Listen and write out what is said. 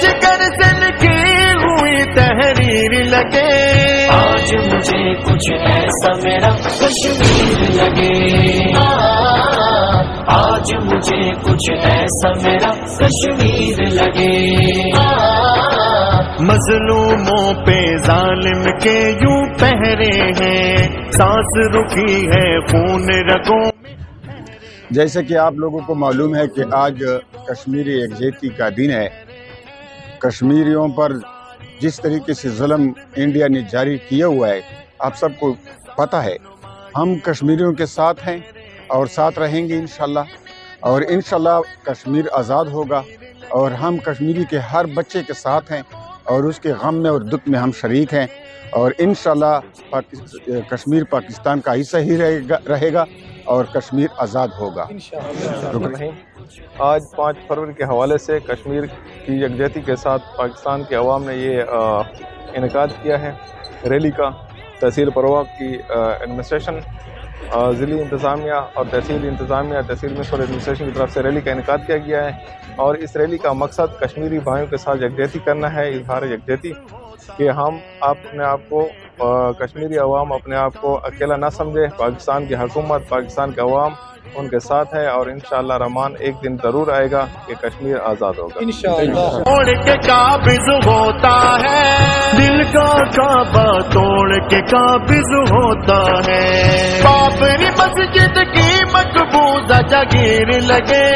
جگر سے لکھی ہوئی تحریر لگے، آج مجھے کچھ ایسا میرا کشمیر لگے، آج مجھے کچھ ایسا میرا کشمیر لگے، مظلوموں پہ ظالم کے یوں پہرے ہیں، سانس رکی ہے خون رگوں۔ جیسے کہ آپ لوگوں کو معلوم ہے کہ آج کشمیری یکجہتی کا دن ہے۔ کشمیریوں پر جس طریقے سے ظلم انڈیا نے جاری کیا ہوا ہے آپ سب کو پتہ ہے، ہم کشمیریوں کے ساتھ ہیں اور ساتھ رہیں گے انشاءاللہ، اور انشاءاللہ کشمیر آزاد ہوگا، اور ہم کشمیری کے ہر بچے کے ساتھ ہیں اور اس کے غم میں اور دکھ میں ہم شریک ہیں، اور انشاءاللہ کشمیر پاکستان کا حصہ ہی رہے گا اور کشمیر آزاد ہوگا۔ آج 5 فروری کے حوالے سے کشمیر کی یکجہتی کے ساتھ پاکستان کے عوام نے یہ انعقاد کیا ہے ریلی کا۔ تحصیل پروا کی ایڈمنسٹریشن، ضلعی انتظامیہ اور تحصیل انتظامیہ، تحصیل میونسپل ایڈمنسٹریشن کی طرف سے ریلی کا انعقاد کیا گیا ہے، اور اس ریلی کا مقصد کشمیری بھائیوں کے ساتھ یکجہتی کرنا ہے، اظہار یکجہتی کہ ہم اپنے آپ کو کشمیری عوام اپنے آپ کو اکیلا نہ سمجھے، پاکستان کی حکومت، پاکستان کے عوام ان کے ساتھ ہے، اور انشاءاللہ رحمان ایک دن ضرور آئے گا کہ کشمیر آزاد ہوگا انشاءاللہ۔ توڑ کے قابض ہوتا ہے دل کا کعبہ، توڑ کے قابض ہوتا ہے، بابری مسجد کی مقبوضہ جاگیر لگے،